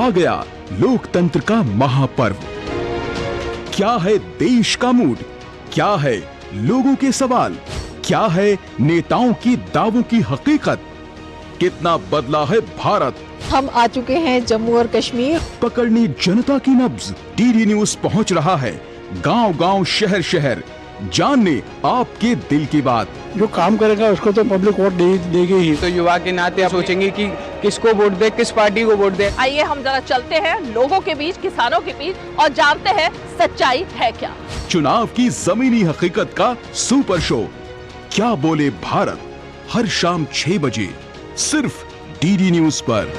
आ गया लोकतंत्र का महापर्व। क्या है देश का मूड, क्या है लोगों के सवाल, क्या है नेताओं की दावों की हकीकत, कितना बदला है भारत। हम आ चुके हैं जम्मू और कश्मीर। पकड़नी जनता की नब्ज। डीडी न्यूज पहुंच रहा है गांव-गांव, शहर-शहर, जानने आपके दिल की बात। जो काम करेगा उसको तो पब्लिक वोट देगी ही। तो युवा के नाते आप सोचेंगे कि किसको वोट दे, किस पार्टी को वोट दे। आइए हम जरा चलते हैं लोगों के बीच, किसानों के बीच और जानते हैं सच्चाई है क्या। चुनाव की जमीनी हकीकत का सुपर शो क्या बोले भारत, हर शाम 6 बजे सिर्फ डीडी न्यूज पर।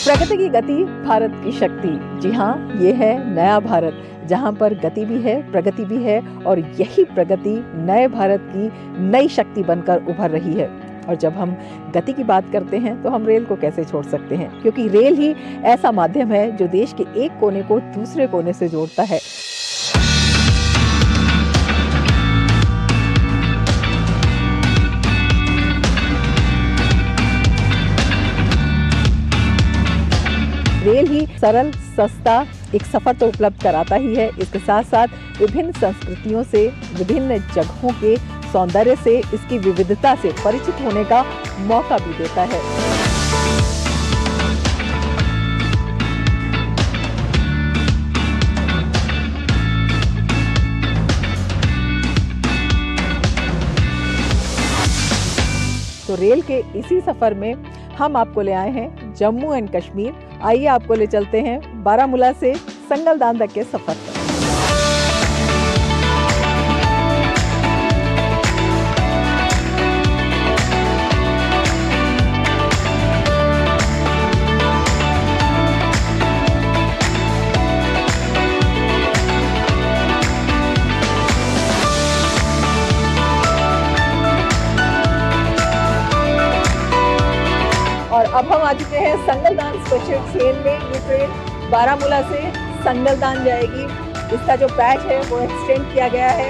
प्रगति की गति, भारत की शक्ति। जी हाँ, ये है नया भारत, जहाँ पर गति भी है, प्रगति भी है और यही प्रगति नए भारत की नई शक्ति बनकर उभर रही है। और जब हम गति की बात करते हैं तो हम रेल को कैसे छोड़ सकते हैं, क्योंकि रेल ही ऐसा माध्यम है जो देश के एक कोने को दूसरे कोने से जोड़ता है। रेल ही सरल, सस्ता एक सफर तो उपलब्ध कराता ही है, इसके साथ साथ विभिन्न संस्कृतियों से, विभिन्न जगहों के सौंदर्य से, इसकी विविधता से परिचित होने का मौका भी देता है। तो रेल के इसी सफर में हम आपको ले आए हैं जम्मू एंड कश्मीर। आइए आपको ले चलते हैं बारामूला से संगलदान तक के सफर पर। और अब हम आ चुके हैं संगलदान स्पेशल ट्रेन में। ये ट्रेन बारामूला से संगलदान जाएगी। इसका जो पैच है वो एक्सटेंड किया गया है।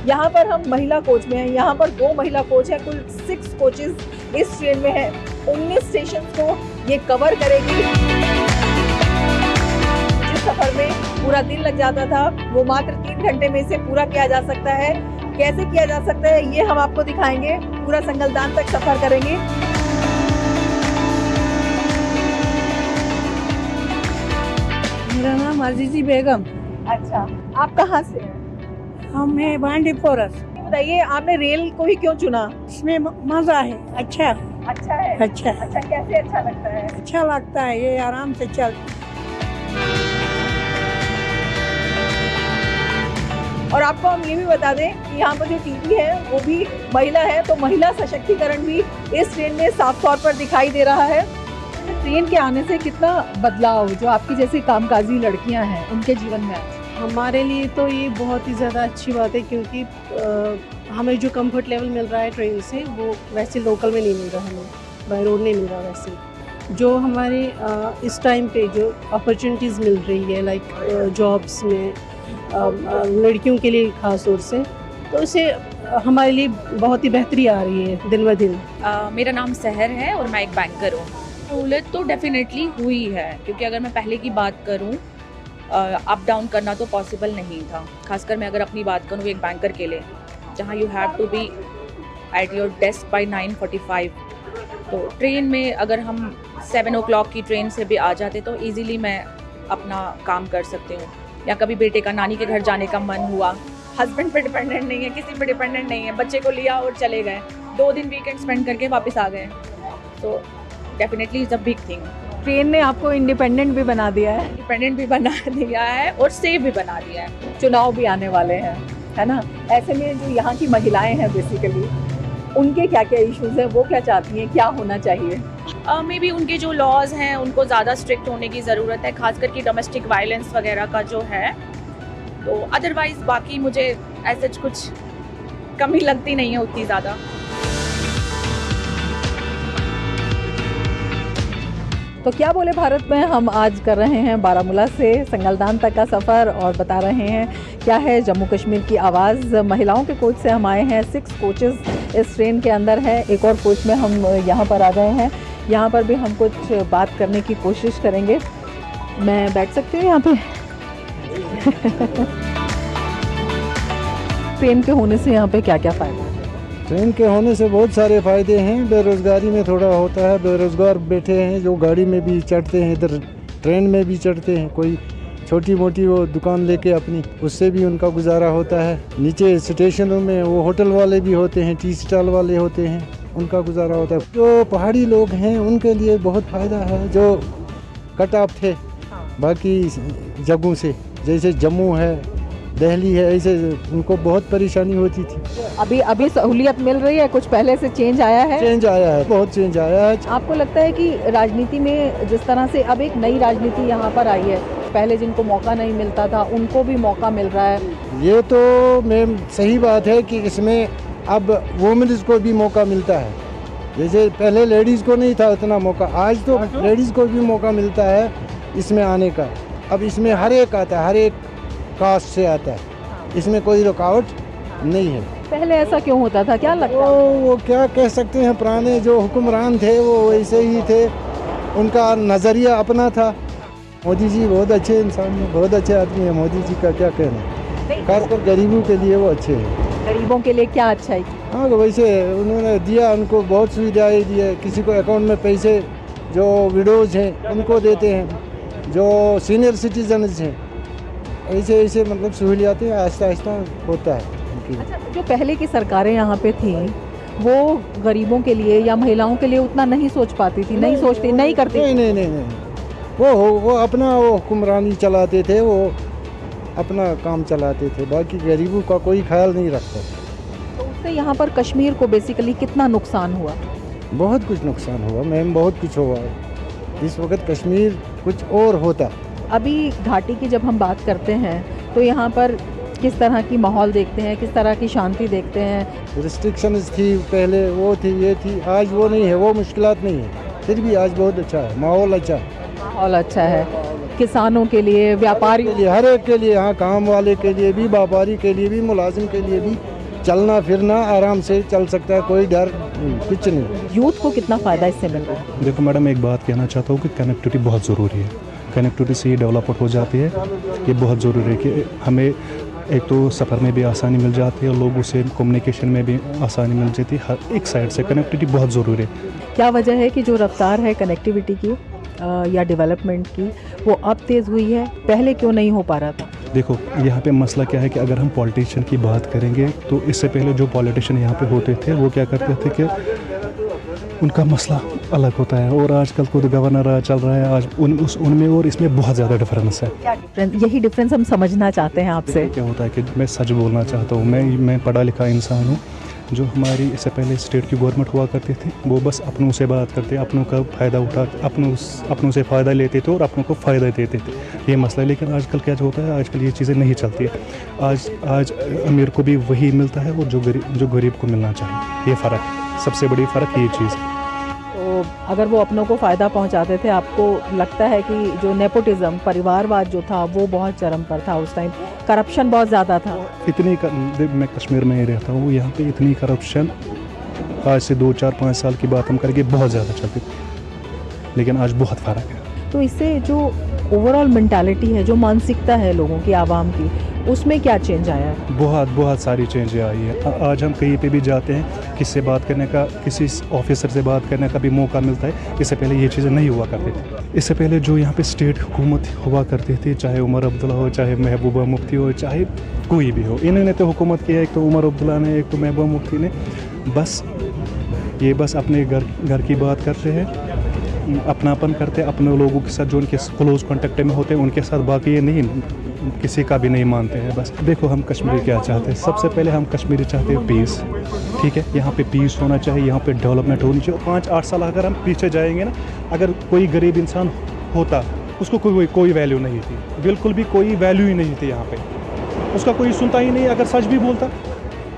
यहाँ पर हम महिला कोच में हैं। यहाँ पर 2 महिला कोच हैं। कुल 6 कोचेस इस ट्रेन में है। 19 स्टेशन को ये कवर करेगी। जिस सफर में पूरा दिन लग जाता था वो मात्र 3 घंटे में से पूरा किया जा सकता है। कैसे किया जा सकता है ये हम आपको दिखाएंगे। पूरा संगलदान तक सफर करेंगे। मेरा नाम अजीजी बेगम। अच्छा, आप कहाँ से हैं? हम हैं बांडीपोरा। बताइए, आपने रेल को ही क्यों चुना? इसमें मजा है। अच्छा है। अच्छा कैसे अच्छा लगता है? अच्छा लगता है, ये आराम से चल। और आपको हम ये भी बता दें कि यहाँ पर जो टीटी है वो भी महिला है, तो महिला सशक्तिकरण भी इस ट्रेन में साफ तौर पर दिखाई दे रहा है। ट्रेन के आने से कितना बदलाव जो आपकी जैसी कामकाजी लड़कियां हैं उनके जीवन में? हमारे लिए तो ये बहुत ही ज़्यादा अच्छी बात है, क्योंकि हमें जो कंफर्ट लेवल मिल रहा है ट्रेन से वो वैसे लोकल में नहीं मिल रहा, हमें बाय रोड नहीं मिल रहा। वैसे जो हमारे इस टाइम पे जो अपॉर्चुनिटीज़ मिल रही है, लाइक जॉब्स में, लड़कियों के लिए ख़ास तौर से, तो इससे हमारे लिए बहुत ही बेहतरी आ रही है दिन ब दिन। मेरा नाम सहर है और मैं एक बैंकर हूँ। सहूलत तो डेफिनेटली हुई है, क्योंकि अगर मैं पहले की बात करूँ, अप डाउन करना तो पॉसिबल नहीं था। खासकर मैं अगर अपनी बात करूँ एक बैंकर के लिए, जहाँ you have to be at your desk by 9:45, तो ट्रेन में अगर हम 7 o'clock की ट्रेन से भी आ जाते तो ईज़िली मैं अपना काम कर सकती हूँ। या कभी बेटे का नानी के घर जाने का मन हुआ। हस्बैंड पे डिपेंडेंट नहीं है, किसी पे डिपेंडेंट नहीं है, बच्चे को लिया और चले गए, 2 दिन वीकेंड स्पेंड करके वापस आ गए। तो definitely is a big thing. Train ने आपको इंडिपेंडेंट भी बना दिया है, इंडिपेंडेंट भी बना दिया है और सेफ भी बना दिया है। चुनाव भी आने वाले हैं, है ना? ऐसे में जो यहाँ की महिलाएं हैं बेसिकली, उनके क्या क्या इश्यूज हैं, वो क्या चाहती हैं, क्या होना चाहिए? मे बी उनके जो लॉज हैं उनको ज़्यादा स्ट्रिक्ट होने की ज़रूरत है, खास करके डोमेस्टिक वायलेंस वगैरह का जो है। तो अदरवाइज़ बाकी मुझे ऐसा कुछ कमी लगती नहीं है उतनी ज़्यादा। तो क्या बोले भारत में हम आज कर रहे हैं बारामूला से संगलदान तक का सफ़र और बता रहे हैं क्या है जम्मू कश्मीर की आवाज़। महिलाओं के कोच से हम आए हैं, 6 कोचेस इस ट्रेन के अंदर है, एक और कोच में हम यहाँ पर आ गए हैं। यहाँ पर भी हम कुछ बात करने की कोशिश करेंगे। मैं बैठ सकती हूँ यहाँ पे? ट्रेन के होने से यहाँ पे क्या क्या फ़ायदा है? ट्रेन के होने से बहुत सारे फ़ायदे हैं। बेरोज़गारी में थोड़ा होता है, बेरोज़गार बैठे हैं जो गाड़ी में भी चढ़ते हैं, इधर ट्रेन में भी चढ़ते हैं, कोई छोटी मोटी वो दुकान लेके अपनी, उससे भी उनका गुजारा होता है। नीचे स्टेशनों में वो होटल वाले भी होते हैं, टी स्टॉल वाले होते हैं, उनका गुजारा होता है। जो पहाड़ी लोग हैं उनके लिए बहुत फ़ायदा है, जो कट ऑफ थे बाकी जगहों से, जैसे जम्मू है, दिल्ली है, ऐसे उनको बहुत परेशानी होती थी। अभी सहूलियत मिल रही है, कुछ पहले से चेंज आया है? चेंज आया है, बहुत चेंज आया है। आपको लगता है कि राजनीति में जिस तरह से अब एक नई राजनीति यहाँ पर आई है, पहले जिनको मौका नहीं मिलता था उनको भी मौका मिल रहा है? ये तो मैम सही बात है कि इसमें अब वुमेन्स को भी मौका मिलता है। जैसे पहले लेडीज़ को नहीं था उतना मौका, आज तो लेडीज़ को भी मौका मिलता है इसमें आने का। अब इसमें हर एक आता है, हर एक कास्ट से आता है, इसमें कोई रुकावट नहीं है। पहले ऐसा क्यों होता था, क्या लगता है? वो क्या कह सकते हैं, पुराने जो हुक्मरान थे वो वैसे ही थे, उनका नज़रिया अपना था। मोदी जी बहुत अच्छे इंसान हैं, बहुत अच्छे आदमी हैं। मोदी जी का क्या कहना, खासकर गरीबों के लिए वो अच्छे हैं। गरीबों के लिए क्या अच्छाई की? हाँ, वैसे उन्होंने दिया, उनको बहुत सुविधाएँ दी है। किसी को अकाउंट में पैसे, जो विडोज़ हैं उनको देते हैं, जो सीनियर सिटीजन्स हैं, ऐसे ऐसे मतलब सहूलियातें आहिस्ता आहिस्ता होता है। अच्छा, जो पहले की सरकारें यहाँ पे थी वो गरीबों के लिए या महिलाओं के लिए उतना नहीं सोच पाती थी, नहीं सोचती, नहीं करती? नहीं, वो अपना वो हुक्मरानी चलाते थे, वो अपना काम चलाते थे, बाकी गरीबों का कोई ख्याल नहीं रखता। तो उससे यहाँ पर कश्मीर को बेसिकली कितना नुकसान हुआ? बहुत कुछ नुकसान हुआ मैम, बहुत कुछ हुआ। इस वक्त कश्मीर कुछ और होता। अभी घाटी की जब हम बात करते हैं तो यहाँ पर किस तरह की माहौल देखते हैं, किस तरह की शांति देखते हैं? रिस्ट्रिक्शंस थी पहले, वो थी, ये थी, आज वो नहीं है, वो मुश्किलात नहीं है, फिर भी आज बहुत अच्छा है, माहौल अच्छा है। माहौल अच्छा है किसानों के लिए, व्यापारी के लिए, हर एक के लिए, हाँ, काम वाले के लिए भी, व्यापारी के लिए भी, मुलाजिम के लिए भी, चलना फिरना आराम से चल सकता है, कोई डर कुछ नहीं। यूथ को कितना फ़ायदा इससे मिल रहा है? देखो मैडम, एक बात कहना चाहता हूँ कि कनेक्टिविटी बहुत ज़रूरी है। कनेक्टिविटी से ही डेवलपमेंट हो जाती है, ये बहुत ज़रूरी है कि हमें एक तो सफ़र में भी आसानी मिल जाती है और लोगों से कम्युनिकेशन में भी आसानी मिल जाती है। हर एक साइड से कनेक्टिविटी बहुत ज़रूरी है। क्या वजह है कि जो रफ्तार है कनेक्टिविटी की या डेवलपमेंट की वो अब तेज़ हुई है, पहले क्यों नहीं हो पा रहा था? देखो यहाँ पे मसला क्या है कि अगर हम पॉलिटिशियन की बात करेंगे तो इससे पहले जो पॉलिटिशियन यहाँ पे होते थे वो क्या करते थे कि उनका मसला अलग होता है, और आजकल खुद गवर्नर चल रहा है, आज उनमें और इसमें बहुत ज़्यादा डिफरेंस है। क्या डिफरेंस? यही डिफरेंस हम समझना चाहते हैं आपसे। क्या होता है कि मैं सच बोलना चाहता हूँ, मैं पढ़ा लिखा इंसान हूँ। जो हमारी इससे पहले स्टेट की गवर्नमेंट हुआ करती थी वो बस अपनों से बात करते, अपनों का फ़ायदा उठा, अपनों से फ़ायदा लेते थे और अपनों को फ़ायदा देते थे, ये मसला है। लेकिन आजकल क्या होता है, आजकल ये चीज़ें नहीं चलती है। आज अमीर को भी वही मिलता है और जो गरीब को मिलना चाहिए, ये फ़र्क है, सबसे बड़ी फ़र्क ये चीज़ है। तो अगर वो अपनों को फ़ायदा पहुंचाते थे, आपको लगता है कि जो नेपोटिज्म, परिवारवाद जो था वो बहुत चरम पर था उस टाइम, करप्शन बहुत ज़्यादा था? मैं कश्मीर में ही रहता हूँ, यहाँ पे इतनी करप्शन आज से 2, 4, 5 साल की बात हम करेंगे बहुत ज़्यादा चलती थी, लेकिन आज बहुत फ़र्क है। तो इससे जो ओवरऑल मेंटालिटी है, जो मानसिकता है लोगों की, आवाम की, उसमें क्या चेंज आया है? बहुत सारी चेंजें आई है। आज हम कहीं पे भी जाते हैं, किससे बात करने का, किसी ऑफिसर से बात करने का भी मौका मिलता है। इससे पहले ये चीज़ें नहीं हुआ करती थी। इससे पहले जो यहाँ पे स्टेट हुकूमत हुआ करती थी, चाहे उमर अब्दुल्ला हो, चाहे महबूबा मुफ्ती हो, चाहे कोई भी हो, इन्होंने तो हुकूमत की है। एक तो उमर अब्दुल्ला ने, एक तो महबूबा मुफ्ती ने। बस अपने घर की बात करते हैं, अपनापन करते हैं अपने लोगों के साथ, जो उनके क्लोज कॉन्टेक्ट में होते हैं उनके साथ। बाकी ये नहीं, किसी का भी नहीं मानते हैं। बस देखो हम कश्मीरी क्या चाहते हैं। सबसे पहले हम कश्मीरी चाहते हैं पीस, ठीक है। यहाँ पे पीस होना चाहिए, यहाँ पे डेवलपमेंट होनी चाहिए। 5-8 साल अगर हम पीछे जाएंगे ना, अगर कोई गरीब इंसान होता, उसको कोई वैल्यू नहीं थी, बिल्कुल भी कोई वैल्यू ही नहीं थी यहाँ पे। उसका कोई सुनता ही नहीं, अगर सच भी बोलता।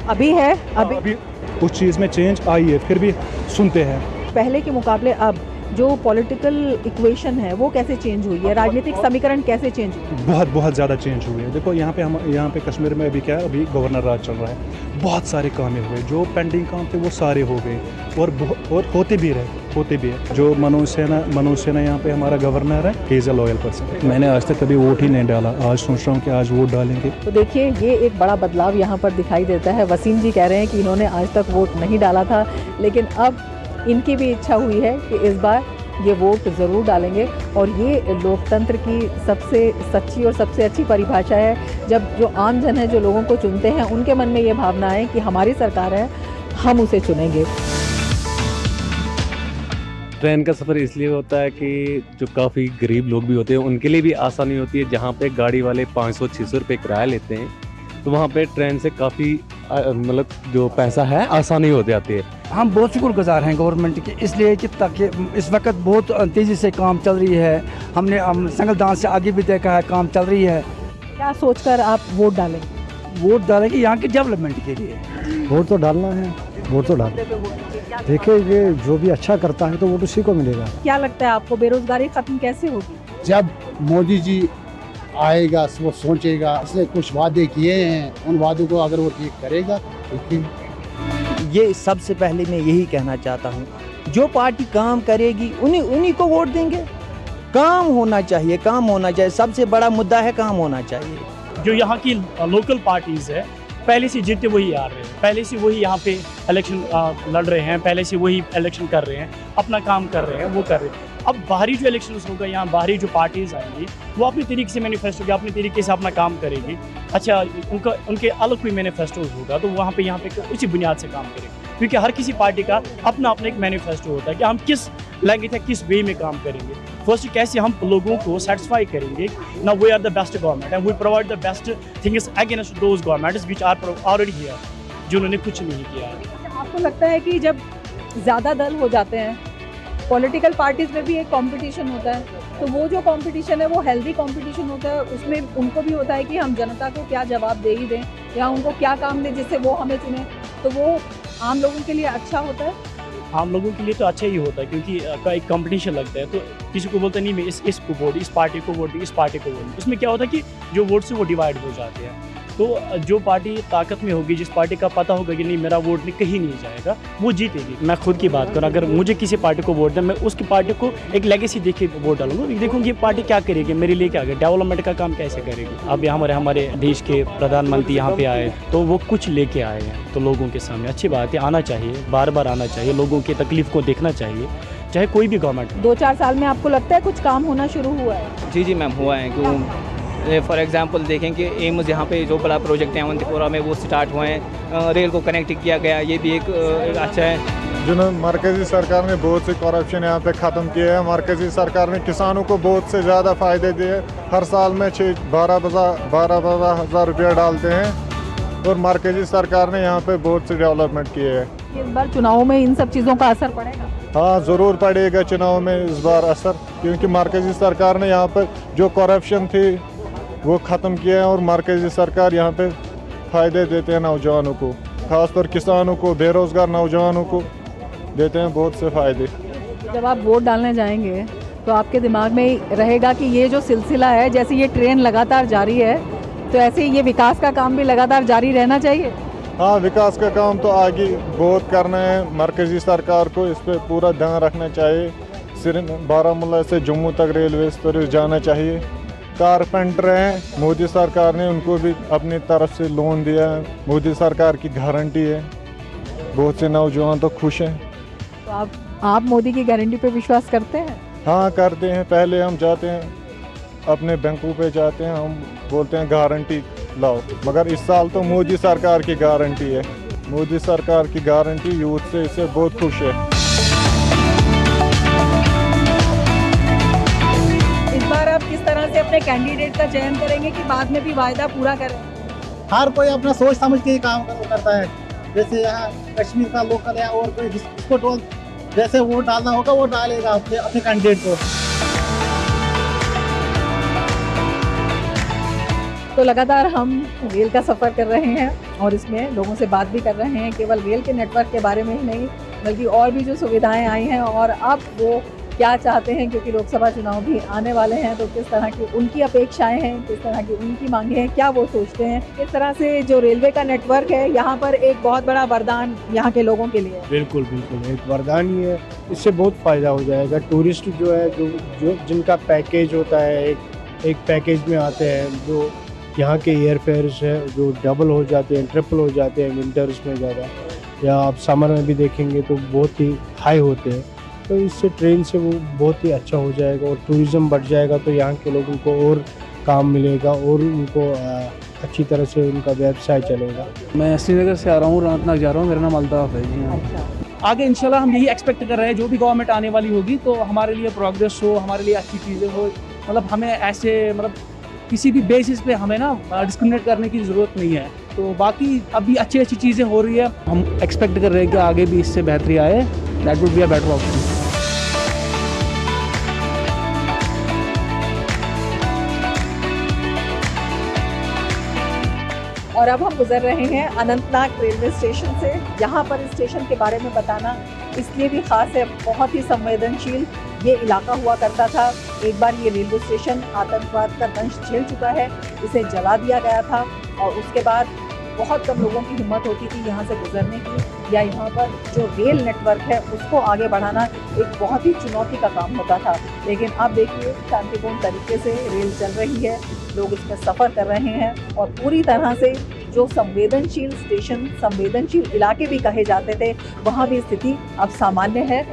अभी है, अभी उस चीज़ में चेंज आई है, फिर भी सुनते हैं। पहले के मुकाबले अब जो पॉलिटिकल इक्वेशन है वो कैसे चेंज हुई है, राजनीतिक समीकरण कैसे चेंज हुई है? बहुत ज़्यादा चेंज हुए हैं। देखो यहाँ पे कश्मीर में अभी क्या है, अभी गवर्नर राज चल रहा है। बहुत सारे काम हुए, जो पेंडिंग काम थे वो सारे हो गए, और होते भी है। जो मनोज सिन्हा यहाँ पे हमारा गवर्नर है, he is a loyal person. मैंने आज तक कभी वोट ही नहीं डाला, आज सोच रहा हूँ कि आज वोट डालेंगे। तो देखिए, ये एक बड़ा बदलाव यहाँ पर दिखाई देता है। वसीम जी कह रहे हैं कि इन्होंने आज तक वोट नहीं डाला था, लेकिन अब इनकी भी इच्छा हुई है कि इस बार ये वोट ज़रूर डालेंगे। और ये लोकतंत्र की सबसे सच्ची और सबसे अच्छी परिभाषा है, जब जो आम जन है, जो लोगों को चुनते हैं, उनके मन में ये भावना है कि हमारी सरकार है, हम उसे चुनेंगे। ट्रेन का सफ़र इसलिए होता है कि जो काफ़ी गरीब लोग भी होते हैं उनके लिए भी आसानी होती है। जहाँ पे गाड़ी वाले 500-600 रुपये किराया लेते हैं, तो वहाँ पे ट्रेन से काफ़ी मतलब जो पैसा है आसानी हो जाती है। हम बहुत शुक्रगुजार हैं गवर्नमेंट के, इसलिए कि ताकि इस वक्त बहुत तेज़ी से काम चल रही है। हमने संगलदान से आगे भी देखा है, काम चल रही है। क्या सोचकर आप वोट डालेंगे? वोट डालेंगे यहाँ के डेवलपमेंट के लिए। वोट तो डालना है, वोट तो डालना। देखिए, ये जो भी अच्छा करता है तो वोट उसी को मिलेगा। क्या लगता है आपको, बेरोजगारी खत्म कैसे होगी? जब मोदी जी आएगा, वो सोचेगा, उसने कुछ वादे किए हैं, उन वादों को अगर वो ठीक करेगा तो ये सबसे पहले मैं यही कहना चाहता हूँ, जो पार्टी काम करेगी उन्हीं को वोट देंगे। काम होना चाहिए, काम होना चाहिए। सबसे बड़ा मुद्दा है काम होना चाहिए। जो यहाँ की लोकल पार्टीज़ है, पहले से जीते वही आ रहे हैं, पहले से वही यहाँ पे इलेक्शन लड़ रहे हैं, पहले से वही इलेक्शन कर रहे हैं, अपना काम कर रहे हैं, वो कर रहे हैं। अब बाहरी जो इलेक्शंस होगा, यहाँ बाहरी जो पार्टीज़ आएंगी, वो अपने तरीके से मैनिफेस्टो होगा, अपने तरीके से अपना काम करेगी। अच्छा, उनके अलग कोई मैनिफेस्टोज होगा, तो वहाँ पे यहाँ पे उसी बुनियाद से काम करेंगे, क्योंकि हर किसी पार्टी का अपना अपना एक मैनिफेस्टो होता है कि हम किस लैंग्वेज है, किस वे में काम करेंगे। फर्स्ट, कैसे हम लोगों को सेटिस्फाई करेंगे। ना we are the best government and we provide the best things against those governments which are already here, जिन्होंने कुछ नहीं किया है। आपको लगता है कि जब ज़्यादा दल हो जाते हैं, पॉलिटिकल पार्टीज में भी एक कंपटीशन होता है, तो वो जो कंपटीशन है वो हेल्दी कंपटीशन होता है, उसमें उनको भी होता है कि हम जनता को क्या जवाब दे ही दें या उनको क्या काम दें जिससे वो हमें चुने, तो वो आम लोगों के लिए अच्छा होता है। आम लोगों के लिए तो अच्छा ही होता है, क्योंकि एक कंपटीशन लगता है, तो किसी को बोलता नहीं मैं इसको वोट, इस पार्टी को वोट, इस पार्टी को वोट। उसमें क्या होता है कि जो वोट से वो डिवाइड हो जाते हैं। तो जो पार्टी ताकत में होगी, जिस पार्टी का पता होगा कि नहीं मेरा वोट कहीं नहीं जाएगा, वो जीतेगी। मैं खुद की बात करूँ, अगर मुझे किसी पार्टी को वोट दें, मैं उसकी पार्टी को एक लेगेसी देख के वोट डालूंगा, देखूँगी ये पार्टी क्या करेगी, मेरे लिए क्या करेगी, डेवलपमेंट का काम कैसे करेगी। अब हमारे देश के प्रधानमंत्री यहाँ पे आए, तो वो कुछ लेके आए हैं, तो लोगों के सामने अच्छी बात है, आना चाहिए, बार बार आना चाहिए, लोगों की तकलीफ को देखना चाहिए, चाहे कोई भी गवर्नमेंट। 2-4 साल में आपको लगता है कुछ काम होना शुरू हुआ है? जी मैम, हुआ है। क्यों, फॉर एग्जांपल देखें कि एम्स यहाँ पे जो बड़ा प्रोजेक्ट है अवंतीपोरा में, वो स्टार्ट हुए हैं, रेल को कनेक्ट किया गया, ये भी एक अच्छा है। जिन्होंने मरकज़ी सरकार ने बहुत से करप्शन यहाँ पे ख़त्म किए हैं। मरकज़ी सरकार ने किसानों को बहुत से ज़्यादा फ़ायदे दिए। हर साल में 12 हज़ार रुपया डालते हैं, और मरकज़ी सरकार ने यहाँ पे बहुत से डेवलपमेंट किए हैं। इस बार चुनाव में इन सब चीज़ों का असर पड़ेगा? हाँ, ज़रूर पड़ेगा चुनाव में इस बार असर, क्योंकि मरकज़ी सरकार ने यहाँ पर जो करप्शन थी वो ख़त्म किया है, और मरकज़ी सरकार यहाँ पे फ़ायदे देते हैं नौजवानों को, ख़ासतौर किसानों को, बेरोज़गार नौजवानों को देते हैं बहुत से फ़ायदे। जब आप वोट डालने जाएंगे तो आपके दिमाग में रहेगा कि ये जो सिलसिला है, जैसे ये ट्रेन लगातार जारी है, तो ऐसे ही ये विकास का काम भी लगातार जारी रहना चाहिए। हाँ, विकास का काम तो आगे बहुत करना है। मरकज़ी सरकार को इस पर पूरा ध्यान रखना चाहिए। सिर्फ बारामूला से जम्मू तक रेलवे सर्विस जाना चाहिए, कारपेंटर हैं, मोदी सरकार ने उनको भी अपनी तरफ से लोन दिया है। मोदी सरकार की गारंटी है, बहुत से नौजवान तो खुश हैं। तो आप मोदी की गारंटी पे विश्वास करते हैं? हाँ करते हैं। पहले हम जाते हैं अपने बैंकों पे जाते हैं, हम बोलते हैं गारंटी लाओ, मगर इस साल तो मोदी सरकार की गारंटी है। मोदी सरकार की गारंटी यूथ से इससे बहुत खुश है। इस बार आप किस तरह से अपने कैंडिडेट का चयन करेंगे कि बाद में भी वायदा पूरा करें? हर कोई अपना सोच समझ के काम करता है। जैसे यहाँ कश्मीर का लोकल है और कोई जिसको जैसे वोट डालना होगा वो डालेगा अपने कैंडिडेट को। तो लगातार हम रेल का सफ़र कर रहे हैं और इसमें लोगों से बात भी कर रहे हैं, केवल रेल के नेटवर्क के बारे में ही नहीं बल्कि और भी जो सुविधाएं आई हैं और अब वो क्या चाहते हैं, क्योंकि लोकसभा चुनाव भी आने वाले हैं, तो किस तरह की उनकी अपेक्षाएं हैं, किस तरह की उनकी मांगे हैं, क्या वो सोचते हैं। इस तरह से जो रेलवे का नेटवर्क है यहाँ पर एक बहुत बड़ा वरदान यहाँ के लोगों के लिए। बिल्कुल बिल्कुल एक वरदान ही है, इससे बहुत फ़ायदा हो जाएगा। टूरिस्ट जो है जो जिनका पैकेज होता है एक पैकेज में आते हैं, जो यहाँ के एयर फेयर्स है जो डबल हो जाते हैं, ट्रिपल हो जाते हैं विंटर्स में ज़्यादा, या आप समर में भी देखेंगे तो बहुत ही हाई होते हैं। तो इससे ट्रेन से वो बहुत ही अच्छा हो जाएगा और टूरिज़्म बढ़ जाएगा, तो यहाँ के लोगों को और काम मिलेगा और उनको अच्छी तरह से उनका व्यवसाय चलेगा। मैं श्रीनगर से आ रहा हूँ, अनंतनाग जा रहा हूँ, मेरा नाम अल्ताफ है जी। आगे इंशाल्लाह हम यही एक्सपेक्ट कर रहे हैं, जो भी गवर्नमेंट आने वाली होगी तो हमारे लिए प्रोग्रेस हो, हमारे लिए अच्छी चीज़ें हो। मतलब हमें ऐसे किसी भी बेसिस पे हमें ना डिस्क्रिमिनेट करने की ज़रूरत नहीं है। तो बाकी अभी अच्छी चीज़ें हो रही है, हम एक्सपेक्ट कर रहे हैं कि आगे भी इससे बेहतरी आए। That would be a better option. और अब हम गुजर रहे हैं अनंतनाग रेलवे स्टेशन से। यहाँ पर इस स्टेशन के बारे में बताना इसलिए भी ख़ास है, बहुत ही संवेदनशील ये इलाका हुआ करता था। एक बार ये रेलवे स्टेशन आतंकवाद का दंश झेल चुका है, इसे जला दिया गया था और उसके बाद बहुत कम लोगों की हिम्मत होती थी यहाँ से गुजरने की, या यहाँ पर जो रेल नेटवर्क है उसको आगे बढ़ाना एक बहुत ही चुनौती का काम होता था। लेकिन अब देखिए शांतिपूर्ण तरीके से रेल चल रही है, लोग इसमें सफ़र कर रहे हैं और पूरी तरह से जो संवेदनशील स्टेशन, संवेदनशील इलाके भी कहे जाते थे, वहाँ भी स्थिति अब सामान्य है।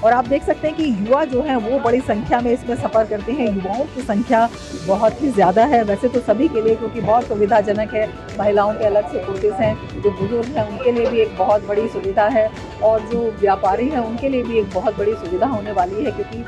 और आप देख सकते हैं कि युवा जो हैं वो बड़ी संख्या में इसमें सफ़र करते हैं। युवाओं की संख्या बहुत ही ज़्यादा है, वैसे तो सभी के लिए, क्योंकि बहुत सुविधाजनक है। महिलाओं के अलग से कोटेज हैं, जो बुजुर्ग हैं उनके लिए भी एक बहुत बड़ी सुविधा है और जो व्यापारी हैं उनके लिए भी एक बहुत बड़ी सुविधा होने वाली है, क्योंकि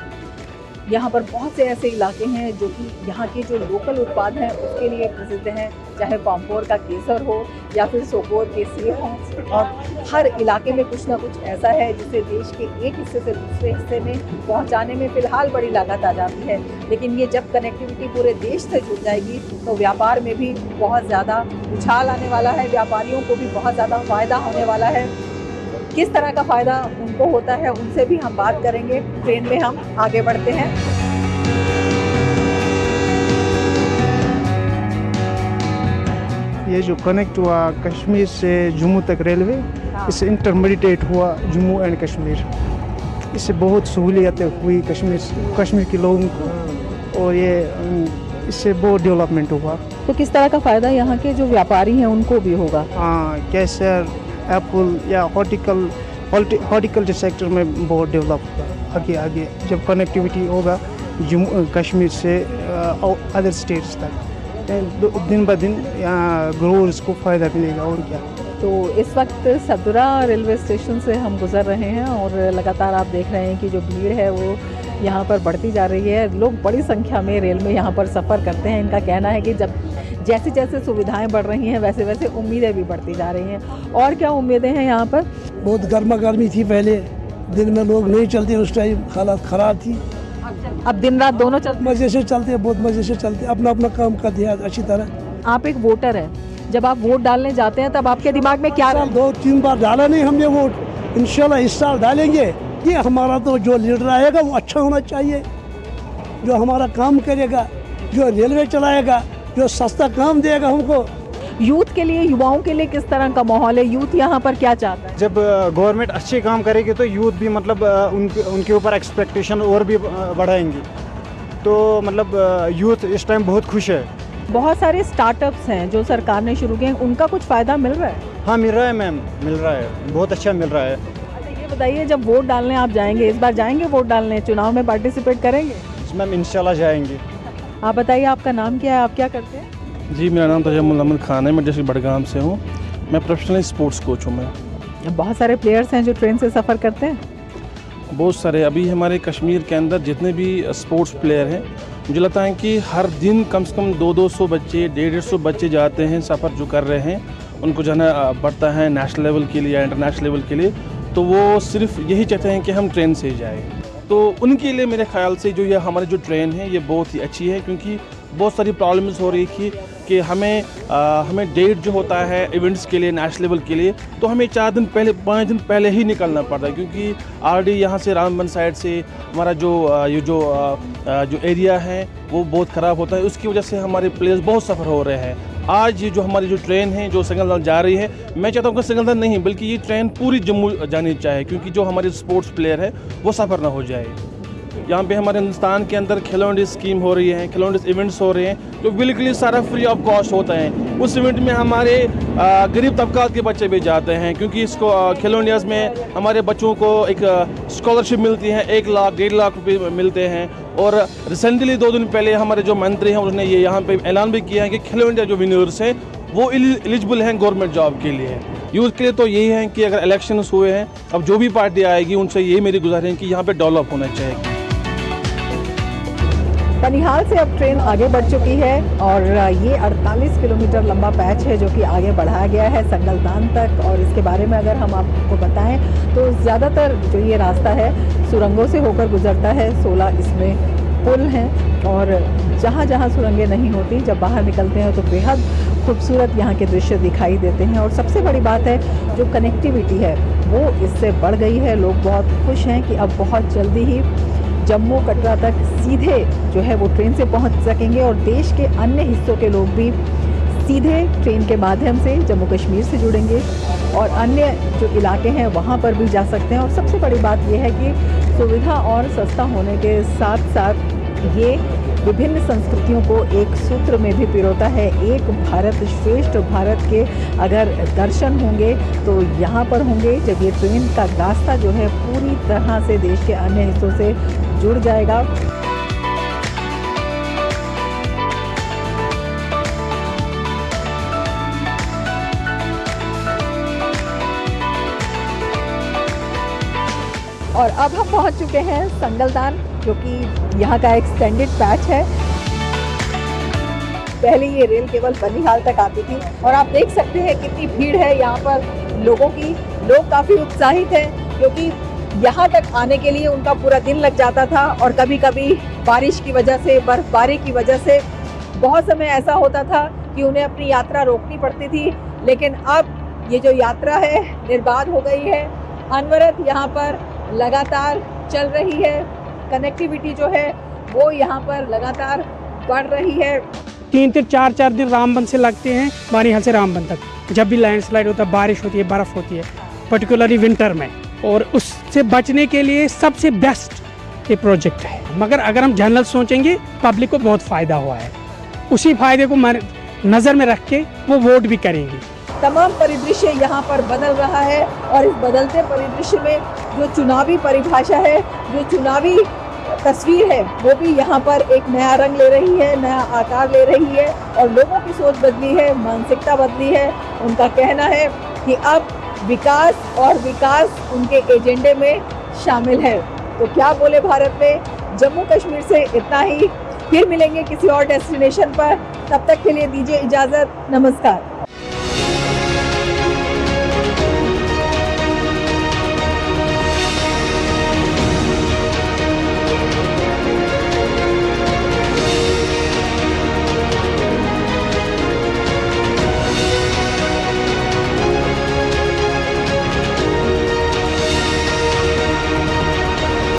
यहाँ पर बहुत से ऐसे इलाके हैं जो कि यहाँ के जो लोकल उत्पाद हैं उसके लिए प्रसिद्ध हैं, चाहे पाम्पोर का केसर हो या फिर सोपोर के सेब हों। और हर इलाके में कुछ ना कुछ ऐसा है जिसे देश के एक हिस्से से दूसरे हिस्से में पहुँचाने में फ़िलहाल बड़ी लागत आ जाती है, लेकिन ये जब कनेक्टिविटी पूरे देश से जुड़ जाएगी तो व्यापार में भी बहुत ज़्यादा उछाल आने वाला है, व्यापारियों को भी बहुत ज़्यादा फ़ायदा होने वाला है। किस तरह का फ़ायदा उनको होता है उनसे भी हम बात करेंगे। ट्रेन में हम आगे बढ़ते हैं। ये जो कनेक्ट हुआ कश्मीर से जम्मू तक रेलवे, इससे इंटरमीडिएट हुआ जम्मू एंड कश्मीर, इससे बहुत सहूलियतें हुई कश्मीर के लोगों को और ये इससे बहुत डेवलपमेंट हुआ। तो किस तरह का फ़ायदा यहाँ के जो व्यापारी हैं उनको भी होगा? हाँ, केसर, एप्पल या हॉर्टिकल्चर सेक्टर में बहुत डेवलप होगा आगे जब कनेक्टिविटी होगा जम्मू कश्मीर से अदर स्टेट्स तक। दिन ब दिन यहाँ ग्रोअर्स को फ़ायदा मिलेगा और क्या। तो इस वक्त सदरा रेलवे स्टेशन से हम गुजर रहे हैं और लगातार आप देख रहे हैं कि जो भीड़ है वो यहाँ पर बढ़ती जा रही है। लोग बड़ी संख्या में रेल में यहाँ पर सफ़र करते हैं। इनका कहना है कि जब जैसे जैसे सुविधाएं बढ़ रही हैं वैसे वैसे उम्मीदें भी बढ़ती जा रही हैं। और क्या उम्मीदें हैं यहाँ पर? बहुत गर्मा गर्मी थी, पहले दिन में लोग नहीं चलते, उस टाइम हालत ख़राब थी। अब दिन रात दोनों चलते? मज़े से चलते, बहुत मज़े से चलते, अपना अपना काम करते हैं अच्छी तरह। आप एक वोटर हैं, जब आप वोट डालने जाते हैं तब आपके दिमाग में क्या? 2-3 बार डाला नहीं हमने वोट, इंशाल्लाह इस साल डालेंगे। ये हमारा तो जो लीडर आएगा वो अच्छा होना चाहिए, जो हमारा काम करेगा, जो रेलवे चलाएगा, जो सस्ता काम देगा हमको। यूथ के लिए, युवाओं के लिए किस तरह का माहौल है? यूथ यहाँ पर क्या चाहता है? जब गवर्नमेंट अच्छे काम करेगी तो यूथ भी मतलब उनके ऊपर एक्सपेक्टेशन और भी बढ़ाएंगी, तो मतलब यूथ इस टाइम बहुत खुश है। बहुत सारे स्टार्टअप्स हैं जो सरकार ने शुरू किए हैं, उनका कुछ फ़ायदा मिल रहा है? हाँ मिल रहा है मैम, मिल रहा है, बहुत अच्छा मिल रहा है। अच्छा, ये बताइए, जब वोट डालने आप जाएंगे, इस बार जाएंगे वोट डालने, चुनाव में पार्टिसिपेट करेंगे? मैम इंशाल्लाह जाएंगे। आप बताइए, आपका नाम क्या है, आप क्या करते हैं? जी, मेरा नाम तजम्मुल अहमद खान है, मैं डिस्ट्रिक्ट बडगाम से हूँ। मैं प्रोफेशनल स्पोर्ट्स कोच हूँ। मैं बहुत सारे प्लेयर्स हैं जो ट्रेन से सफ़र करते हैं। बहुत सारे, अभी हमारे कश्मीर के अंदर जितने भी स्पोर्ट्स प्लेयर हैं, मुझे लगता है कि हर दिन कम से कम 200 बच्चे, 150 बच्चे जाते हैं, सफ़र जो कर रहे हैं, उनको जाना पड़ता है नेशनल लेवल के लिए या इंटरनेशनल लेवल के लिए। तो वो सिर्फ यही चाहते हैं कि हम ट्रेन से जाएँ। तो उनके लिए मेरे ख्याल से जो ये हमारी जो ट्रेन है ये बहुत ही अच्छी है, क्योंकि बहुत सारी प्रॉब्लम्स हो रही थी कि हमें डेट जो होता है इवेंट्स के लिए, नेशनल लेवल के लिए, तो हमें 4 दिन पहले, 5 दिन पहले ही निकलना पड़ता है, क्योंकि ऑलरेडी यहाँ से रामबन साइड से हमारा जो एरिया है वो बहुत ख़राब होता है। उसकी वजह से हमारे प्लेयर्स बहुत सफ़र हो रहे हैं। आज ये जो हमारी जो ट्रेन है जो सिंगलदान जा रही है, मैं चाहता हूँ कि सिंगलदान नहीं बल्कि ये ट्रेन पूरी जम्मू जानी चाहिए, क्योंकि जो हमारे स्पोर्ट्स प्लेयर है वो सफ़र ना हो जाए। यहाँ पे हमारे हिंदुस्तान के अंदर खेलो इंडिया स्कीम हो रही है, खेलो इंडिया इवेंट्स हो रहे हैं जो बिल्कुल सारा फ्री ऑफ कॉस्ट होता है। उस इवेंट में हमारे गरीब तबकात के बच्चे भी जाते हैं, क्योंकि इसको खेलो इंडियाज़ में हमारे बच्चों को एक स्कॉलरशिप मिलती है, 1 लाख 1.5 लाख रुपये मिलते हैं। और रिसेंटली 2 दिन पहले हमारे जो मंत्री हैं उन्होंने ये यहाँ पे ऐलान भी किया है कि खेलो इंडिया जो विनर्स हैं वो एलिजिबल हैं गवर्नमेंट जॉब के लिए। यूथ के लिए तो यही है कि अगर इलेक्शंस हुए हैं, अब जो भी पार्टी आएगी उनसे यही मेरी गुजारिश है कि यहाँ पे डेवलप होना चाहिए। बनिहाल से अब ट्रेन आगे बढ़ चुकी है और ये 48 किलोमीटर लंबा पैच है जो कि आगे बढ़ाया गया है संगलदान तक। और इसके बारे में अगर हम आपको बताएं तो ज़्यादातर जो ये रास्ता है सुरंगों से होकर गुजरता है। 16 इसमें पुल हैं और जहाँ जहाँ सुरंगें नहीं होती, जब बाहर निकलते हैं तो बेहद खूबसूरत यहाँ के दृश्य दिखाई देते हैं। और सबसे बड़ी बात है जो कनेक्टिविटी है वो इससे बढ़ गई है। लोग बहुत खुश हैं कि अब बहुत जल्दी ही जम्मू कटरा तक सीधे जो है वो ट्रेन से पहुंच सकेंगे और देश के अन्य हिस्सों के लोग भी सीधे ट्रेन के माध्यम से जम्मू कश्मीर से जुड़ेंगे और अन्य जो इलाके हैं वहां पर भी जा सकते हैं। और सबसे बड़ी बात यह है कि सुविधा और सस्ता होने के साथ साथ ये विभिन्न संस्कृतियों को एक सूत्र में भी पिरोता है। एक भारत श्रेष्ठ भारत के अगर दर्शन होंगे तो यहाँ पर होंगे जब ये ट्रेन का रास्ता जो है पूरी तरह से देश के अन्य हिस्सों से जुड़ जाएगा। और अब हम पहुंच चुके हैं संगलदान, जो कि यहाँ का एक्सटेंडेड पैच है। पहले ये रेल केवल बनिहाल तक आती थी और आप देख सकते हैं कितनी भीड़ है यहाँ पर लोगों की। लोग काफ़ी उत्साहित हैं क्योंकि यहाँ तक आने के लिए उनका पूरा दिन लग जाता था और कभी कभी बारिश की वजह से, बर्फबारी की वजह से बहुत समय ऐसा होता था कि उन्हें अपनी यात्रा रोकनी पड़ती थी। लेकिन अब ये जो यात्रा है निर्बाध हो गई है। अनवरत यहाँ पर लगातार चल रही है। कनेक्टिविटी जो है वो यहाँ पर लगातार बढ़ रही है। 3-3, 4-4 दिन रामबन से लगते हैं बनिहाल से रामबन तक। जब भी लैंडस्लाइड होता है, बारिश होती है, बर्फ़ होती है, पर्टिकुलरली विंटर में, और उससे बचने के लिए सबसे बेस्ट ये प्रोजेक्ट है। मगर अगर हम जनरल सोचेंगे, पब्लिक को बहुत फ़ायदा हुआ है, उसी फ़ायदे को नज़र में रख के वो वोट भी करेंगे। तमाम परिदृश्य यहाँ पर बदल रहा है और इस बदलते परिदृश्य में जो चुनावी परिभाषा है, जो चुनावी तस्वीर है, वो भी यहाँ पर एक नया रंग ले रही है, नया आकार ले रही है और लोगों की सोच बदली है, मानसिकता बदली है। उनका कहना है कि अब विकास और विकास उनके एजेंडे में शामिल है। तो क्या बोले भारत में। जम्मू कश्मीर से इतना ही, फिर मिलेंगे किसी और डेस्टिनेशन पर। तब तक के लिए दीजिए इजाज़त। नमस्कार।